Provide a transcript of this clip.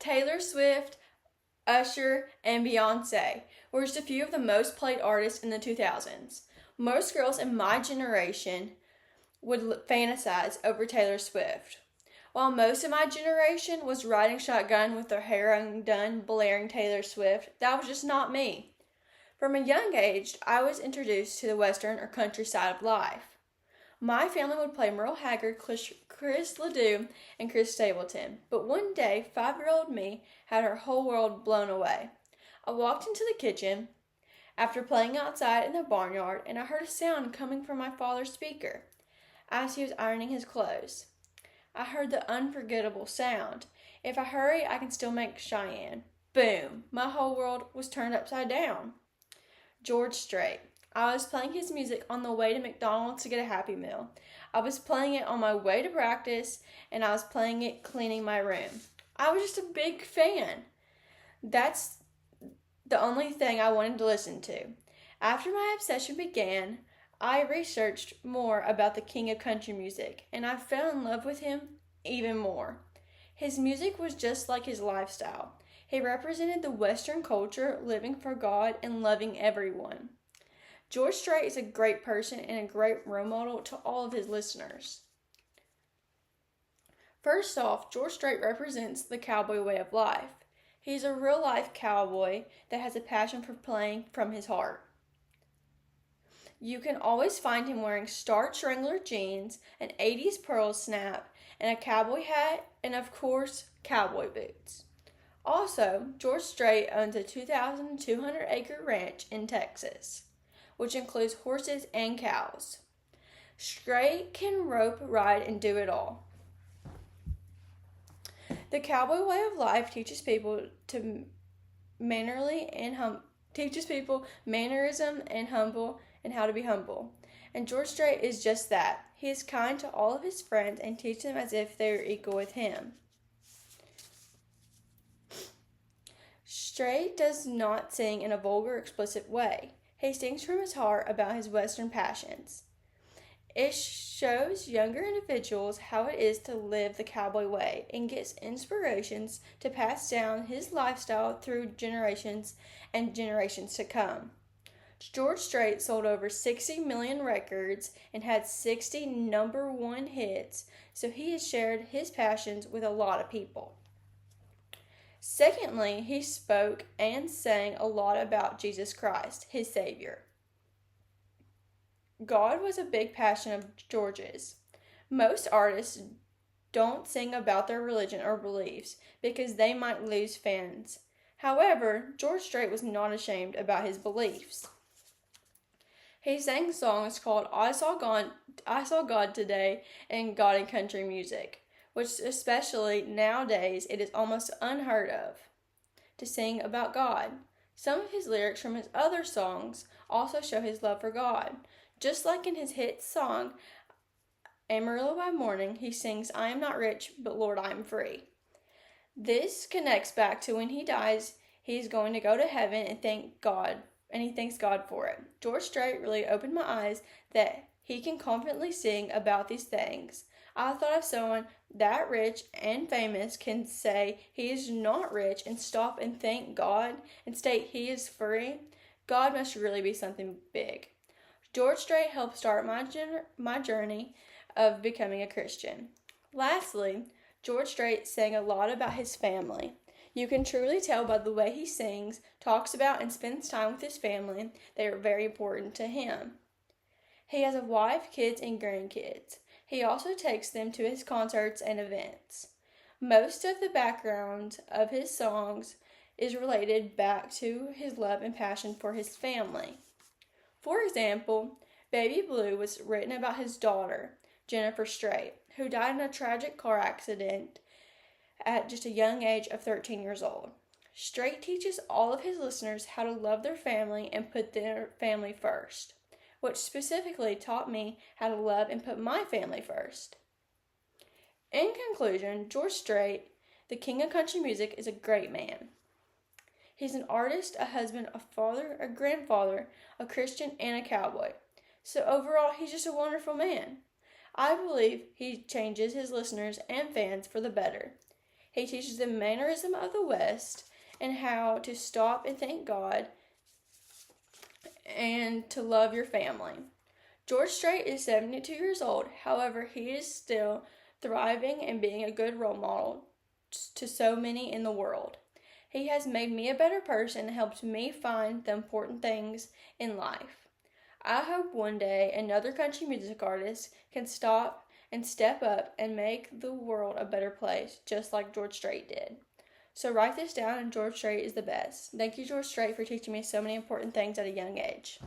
Taylor Swift, Usher, and Beyonce were just a few of the most played artists in the 2000s. Most girls in my generation would fantasize over Taylor Swift, while most of my generation was riding shotgun with their hair undone, blaring Taylor Swift. That was just not me. From a young age, I was introduced to the western or country side of life. My family would play Merle Haggard, Chris Ledoux, and Chris Stapleton, but one day, 5-year-old me had her whole world blown away. I walked into the kitchen after playing outside in the barnyard, and I heard a sound coming from my father's speaker as he was ironing his clothes. I heard the unforgettable sound. If I hurry, I can still make Cheyenne. Boom! My whole world was turned upside down. George Strait. I was playing his music on the way to McDonald's to get a Happy Meal. I was playing it on my way to practice, and I was playing it cleaning my room. I was just a big fan. That's the only thing I wanted to listen to. After my obsession began, I researched more about the king of country music, and I fell in love with him even more. His music was just like his lifestyle. He represented the Western culture, living for God and loving everyone. George Strait is a great person and a great role model to all of his listeners. First off, George Strait represents the cowboy way of life. He's a real-life cowboy that has a passion for playing from his heart. You can always find him wearing starched Wrangler jeans, an 80s pearl snap, and a cowboy hat, and of course, cowboy boots. Also, George Strait owns a 2,200-acre ranch in Texas, which includes horses and cows. Strait can rope, ride, and do it all. The cowboy way of life teaches people mannerism and humble and how to be humble. And George Strait is just that. He is kind to all of his friends and teaches them as if they are equal with him. Strait does not sing in a vulgar, explicit way. He sings from his heart about his Western passions. It shows younger individuals how it is to live the cowboy way and gets inspirations to pass down his lifestyle through generations and generations to come. George Strait sold over 60 million records and had 60 number one hits, so he has shared his passions with a lot of people. Secondly, he spoke and sang a lot about Jesus Christ, his Savior. God was a big passion of George's. Most artists don't sing about their religion or beliefs because they might lose fans. However, George Strait was not ashamed about his beliefs. He sang songs called I Saw God Today and God in Country Music, which especially nowadays it is almost unheard of to sing about God. Some of his lyrics from his other songs also show his love for God. Just like in his hit song, Amarillo by Morning, he sings, I am not rich, but Lord, I am free. This connects back to when he dies, he's going to go to heaven and thank God, and he thanks God for it. George Strait really opened my eyes that he can confidently sing about these things. I thought if someone that rich and famous can say he is not rich and stop and thank God and state he is free, God must really be something big. George Strait helped start my journey of becoming a Christian. Lastly, George Strait sang a lot about his family. You can truly tell by the way he sings, talks about, and spends time with his family. They are very important to him. He has a wife, kids, and grandkids. He also takes them to his concerts and events. Most of the background of his songs is related back to his love and passion for his family. For example, Baby Blue was written about his daughter, Jennifer Strait, who died in a tragic car accident at just a young age of 13 years old. Strait teaches all of his listeners how to love their family and put their family first, which specifically taught me how to love and put my family first. In conclusion, George Strait, the king of country music, is a great man. He's an artist, a husband, a father, a grandfather, a Christian, and a cowboy. So overall, he's just a wonderful man. I believe he changes his listeners and fans for the better. He teaches the mannerism of the West and how to stop and thank God and to love your family. George Strait is 72 years old. However, he is still thriving and being a good role model to so many in the world. He has made me a better person and helped me find the important things in life. I hope one day another country music artist can stop and step up and make the world a better place, just like George Strait did. So write this down, and George Strait is the best. Thank you, George Strait, for teaching me so many important things at a young age.